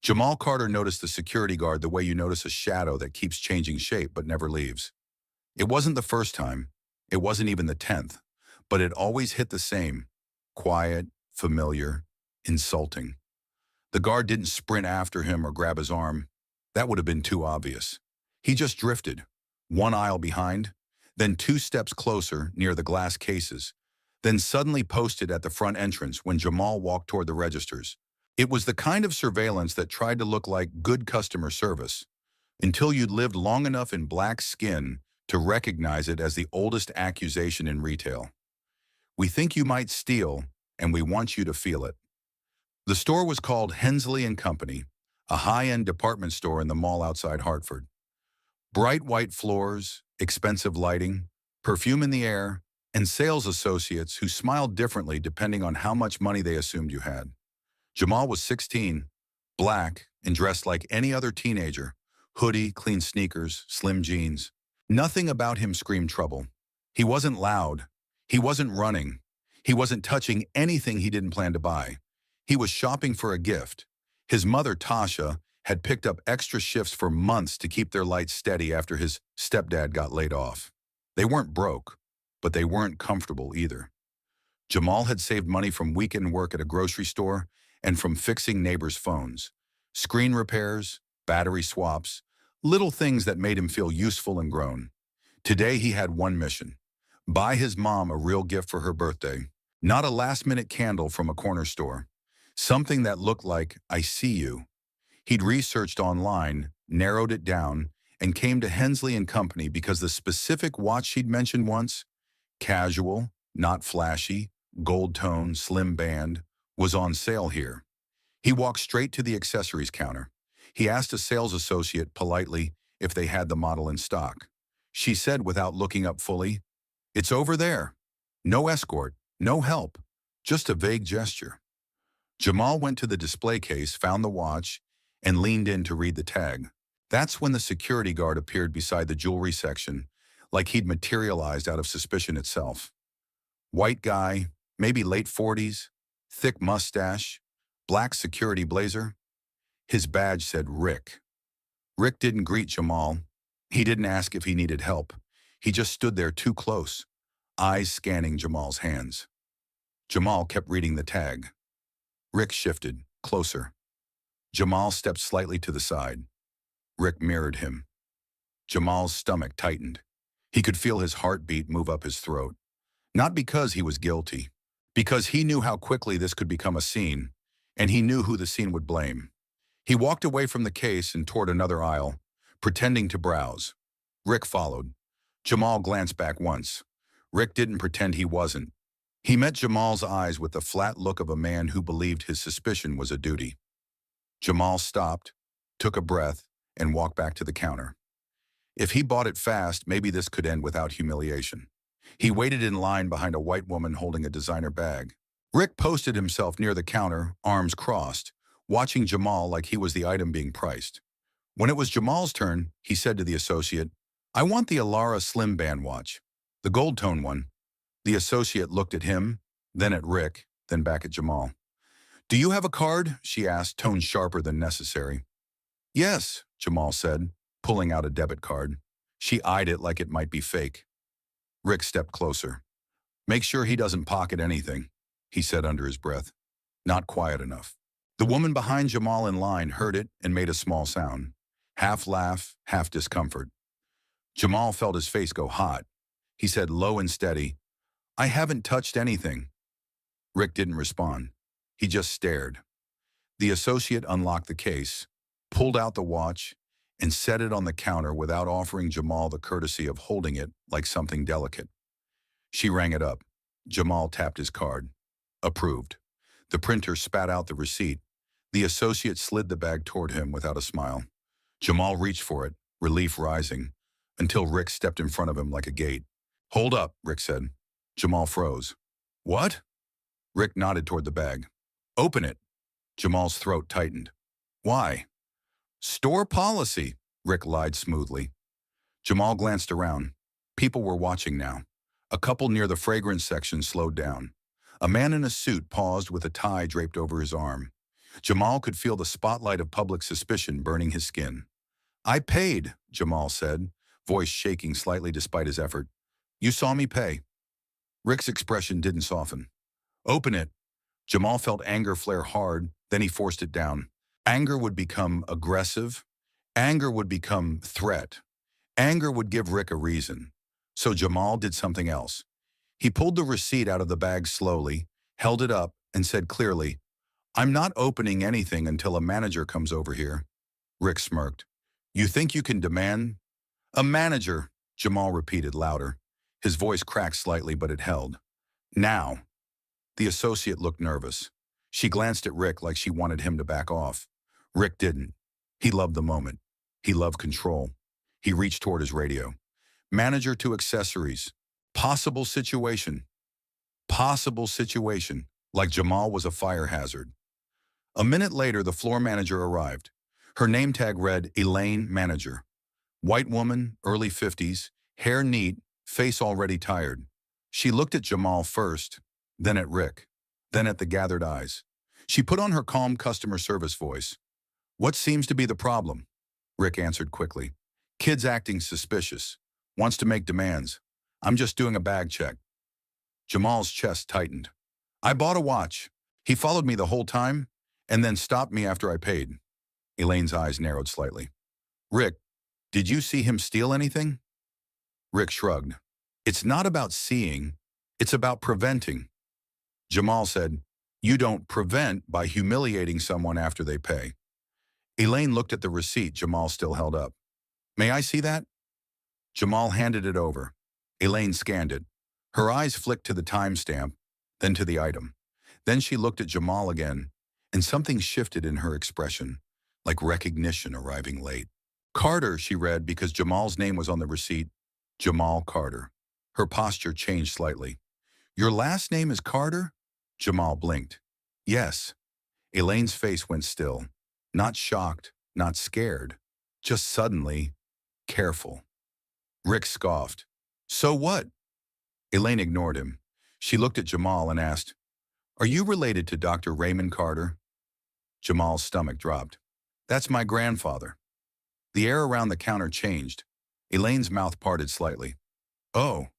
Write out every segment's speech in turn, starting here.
Jamal Carter noticed the security guard the way you notice a shadow that keeps changing shape but never leaves. It wasn't the first time. It wasn't even the 10th. But it always hit the same. Quiet, familiar, insulting. The guard didn't sprint after him or grab his arm. That would have been too obvious. He just drifted, one aisle behind, then 2 steps closer near the glass cases, then suddenly posted at the front entrance when Jamal walked toward the registers. It was the kind of surveillance that tried to look like good customer service, until you'd lived long enough in black skin to recognize it as the oldest accusation in retail. We think you might steal, and we want you to feel it. The store was called Hensley and Company, a high-end department store in the mall outside Hartford. Bright white floors, expensive lighting, perfume in the air, and sales associates who smiled differently depending on how much money they assumed you had. Jamal was 16, black, and dressed like any other teenager. Hoodie, clean sneakers, slim jeans. Nothing about him screamed trouble. He wasn't loud. He wasn't running. He wasn't touching anything he didn't plan to buy. He was shopping for a gift. His mother, Tasha, had picked up extra shifts for months to keep their lights steady after his stepdad got laid off. They weren't broke, but they weren't comfortable either. Jamal had saved money from weekend work at a grocery store and from fixing neighbors' phones. Screen repairs, battery swaps, little things that made him feel useful and grown. Today he had one mission: buy his mom a real gift for her birthday, not a last-minute candle from a corner store. Something that looked like, "I see you." He'd researched online, narrowed it down, and came to Hensley and Company because the specific watch she'd mentioned once, casual, not flashy, gold tone, slim band, was on sale here. He walked straight to the accessories counter. He asked a sales associate politely if they had the model in stock. She said without looking up fully, "It's over there." No escort, no help, just a vague gesture. Jamal went to the display case, found the watch, and leaned in to read the tag. That's when the security guard appeared beside the jewelry section, like he'd materialized out of suspicion itself. White guy, maybe late 40s, thick mustache, black security blazer. His badge said Rick. Rick didn't greet Jamal. He didn't ask if he needed help. He just stood there too close, eyes scanning Jamal's hands. Jamal kept reading the tag. Rick shifted, closer. Jamal stepped slightly to the side. Rick mirrored him. Jamal's stomach tightened. He could feel his heartbeat move up his throat. Not because he was guilty, because he knew how quickly this could become a scene, and he knew who the scene would blame. He walked away from the case and toward another aisle, pretending to browse. Rick followed. Jamal glanced back once. Rick didn't pretend he wasn't. He met Jamal's eyes with the flat look of a man who believed his suspicion was a duty. Jamal stopped, took a breath, and walked back to the counter. If he bought it fast, maybe this could end without humiliation. He waited in line behind a white woman holding a designer bag. Rick posted himself near the counter, arms crossed, watching Jamal like he was the item being priced. When it was Jamal's turn, he said to the associate, "I want the Alara Slim Band watch, the gold tone one." The associate looked at him, then at Rick, then back at Jamal. "Do you have a card?" she asked, tone sharper than necessary. "Yes," Jamal said, pulling out a debit card. She eyed it like it might be fake. Rick stepped closer. "Make sure he doesn't pocket anything," he said under his breath. Not quiet enough. The woman behind Jamal in line heard it and made a small sound. Half laugh, half discomfort. Jamal felt his face go hot. He said low and steady, "I haven't touched anything." Rick didn't respond. He just stared. The associate unlocked the case, pulled out the watch, and set it on the counter without offering Jamal the courtesy of holding it like something delicate. She rang it up. Jamal tapped his card. Approved. The printer spat out the receipt. The associate slid the bag toward him without a smile. Jamal reached for it, relief rising, until Rick stepped in front of him like a gate. "Hold up," Rick said. Jamal froze. "What?" Rick nodded toward the bag. "Open it." Jamal's throat tightened. "Why?" "Store policy," Rick lied smoothly. Jamal glanced around. People were watching now. A couple near the fragrance section slowed down. A man in a suit paused with a tie draped over his arm. Jamal could feel the spotlight of public suspicion burning his skin. "I paid," Jamal said, voice shaking slightly despite his effort. "You saw me pay." Rick's expression didn't soften. "Open it." Jamal felt anger flare hard, then he forced it down. Anger would become aggressive. Anger would become threat. Anger would give Rick a reason. So Jamal did something else. He pulled the receipt out of the bag slowly, held it up, and said clearly, "I'm not opening anything until a manager comes over here." Rick smirked. "You think you can demand?" "A manager," Jamal repeated louder. His voice cracked slightly, but it held. "Now." The associate looked nervous. She glanced at Rick like she wanted him to back off. Rick didn't. He loved the moment. He loved control. He reached toward his radio. "Manager to accessories. Possible situation." Possible situation, like Jamal was a fire hazard. A minute later, the floor manager arrived. Her name tag read Elaine Manager. White woman, early 50s, hair neat, face already tired. She looked at Jamal first, then at Rick, then at the gathered eyes. She put on her calm customer service voice. "What seems to be the problem?" Rick answered quickly. "Kid's acting suspicious. Wants to make demands. I'm just doing a bag check." Jamal's chest tightened. "I bought a watch. He followed me the whole time, and then stopped me after I paid." Elaine's eyes narrowed slightly. "Rick, did you see him steal anything?" Rick shrugged. "It's not about seeing, it's about preventing." Jamal said, "You don't prevent by humiliating someone after they pay." Elaine looked at the receipt Jamal still held up. "May I see that?" Jamal handed it over. Elaine scanned it. Her eyes flicked to the timestamp, then to the item. Then she looked at Jamal again, and something shifted in her expression, like recognition arriving late. "Carter," she read because Jamal's name was on the receipt. Jamal Carter. Her posture changed slightly. "Your last name is Carter?" Jamal blinked. "Yes." Elaine's face went still. Not shocked, not scared, just suddenly careful. Rick scoffed. "So what?" Elaine ignored him. She looked at Jamal and asked, "Are you related to Dr. Raymond Carter?" Jamal's stomach dropped. "That's my grandfather." The air around the counter changed. Elaine's mouth parted slightly. "Oh."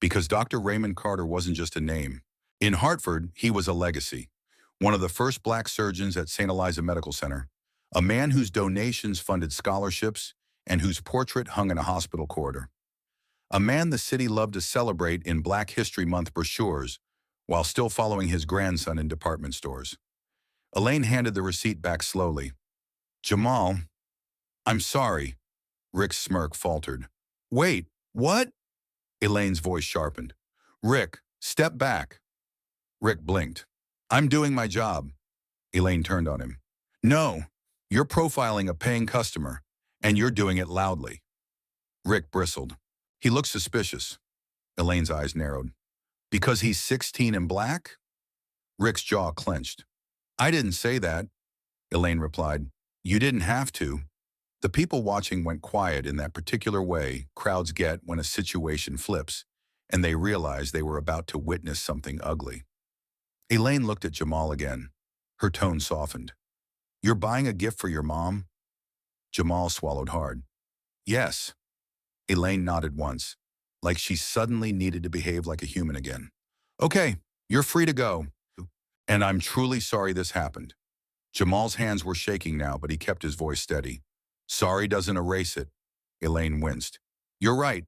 Because Dr. Raymond Carter wasn't just a name. In Hartford, he was a legacy. One of the first black surgeons at St. Eliza Medical Center. A man whose donations funded scholarships and whose portrait hung in a hospital corridor. A man the city loved to celebrate in Black History Month brochures while still following his grandson in department stores. Elaine handed the receipt back slowly. "Jamal, I'm sorry." Rick's smirk faltered. "Wait, what?" Elaine's voice sharpened. "Rick, step back." Rick blinked. "I'm doing my job." Elaine turned on him. "No, you're profiling a paying customer, and you're doing it loudly." Rick bristled. "He looks suspicious." Elaine's eyes narrowed. "Because he's 16 and black?" Rick's jaw clenched. "I didn't say that," Elaine replied. "You didn't have to." The people watching went quiet in that particular way crowds get when a situation flips, and they realized they were about to witness something ugly. Elaine looked at Jamal again. Her tone softened. "You're buying a gift for your mom?" Jamal swallowed hard. "Yes." Elaine nodded once, like she suddenly needed to behave like a human again. "Okay, you're free to go. And I'm truly sorry this happened." Jamal's hands were shaking now, but he kept his voice steady. "Sorry doesn't erase it." Elaine winced. "You're right,"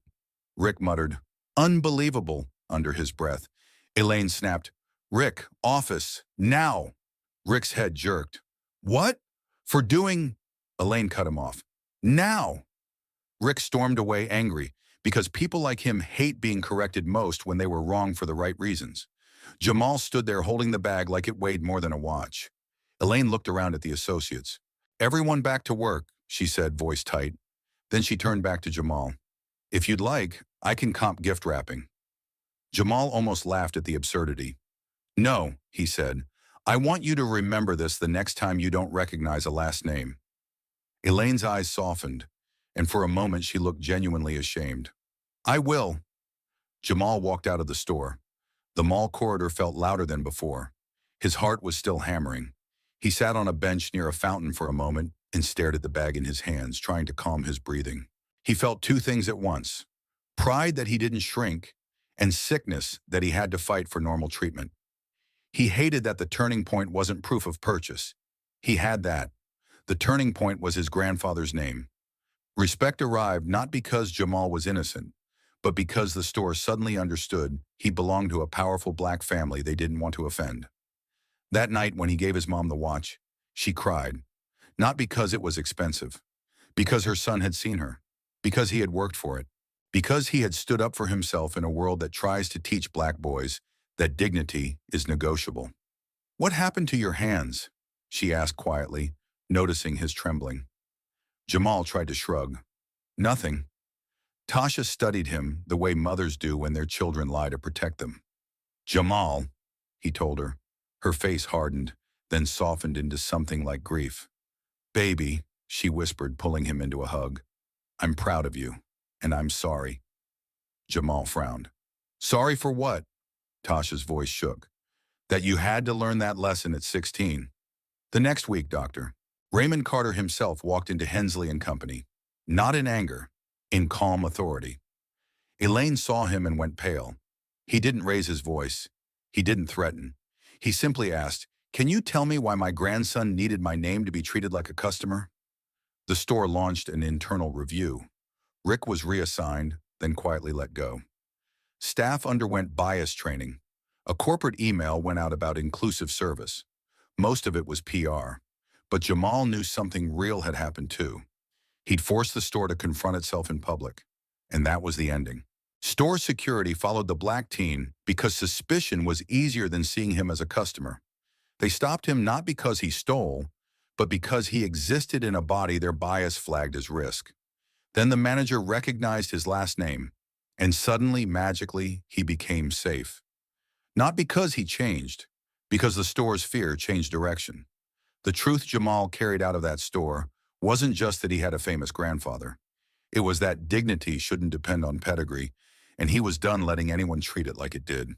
Rick muttered. "Unbelievable," under his breath. Elaine snapped, "Rick, office, now." Rick's head jerked. "What? For doing—" Elaine cut him off. "Now." Rick stormed away angry, because people like him hate being corrected most when they were wrong for the right reasons. Jamal stood there holding the bag like it weighed more than a watch. Elaine looked around at the associates. "Everyone back to work," she said, voice tight. Then she turned back to Jamal. "If you'd like, I can comp gift wrapping." Jamal almost laughed at the absurdity. "No," he said. "I want you to remember this the next time you don't recognize a last name." Elaine's eyes softened, and for a moment she looked genuinely ashamed. "I will." Jamal walked out of the store. The mall corridor felt louder than before. His heart was still hammering. He sat on a bench near a fountain for a moment and stared at the bag in his hands, trying to calm his breathing. He felt two things at once: pride that he didn't shrink, and sickness that he had to fight for normal treatment. He hated that the turning point wasn't proof of purchase. He had that. The turning point was his grandfather's name. Respect arrived not because Jamal was innocent, but because the store suddenly understood he belonged to a powerful black family they didn't want to offend. That night when he gave his mom the watch, she cried, not because it was expensive, because her son had seen her, because he had worked for it, because he had stood up for himself in a world that tries to teach black boys that dignity is negotiable. "What happened to your hands?" she asked quietly, noticing his trembling. Jamal tried to shrug. "Nothing." Tasha studied him the way mothers do when their children lie to protect them. "Jamal," he told her. Her face hardened, then softened into something like grief. "Baby," she whispered, pulling him into a hug. "I'm proud of you, and I'm sorry." Jamal frowned. "Sorry for what?" Tasha's voice shook. "That you had to learn that lesson at 16. The next week, Doctor, Raymond Carter himself walked into Hensley and Company, not in anger, in calm authority. Elaine saw him and went pale. He didn't raise his voice. He didn't threaten. He simply asked, "Can you tell me why my grandson needed my name to be treated like a customer?" The store launched an internal review. Rick was reassigned, then quietly let go. Staff underwent bias training. A corporate email went out about inclusive service. Most of it was PR. But Jamal knew something real had happened too. He'd forced the store to confront itself in public. And that was the ending. Store security followed the black teen because suspicion was easier than seeing him as a customer. They stopped him not because he stole, but because he existed in a body their bias flagged as risk. Then the manager recognized his last name, and suddenly, magically, he became safe. Not because he changed, because the store's fear changed direction. The truth Jamal carried out of that store wasn't just that he had a famous grandfather. It was that dignity shouldn't depend on pedigree, and he was done letting anyone treat it like it did.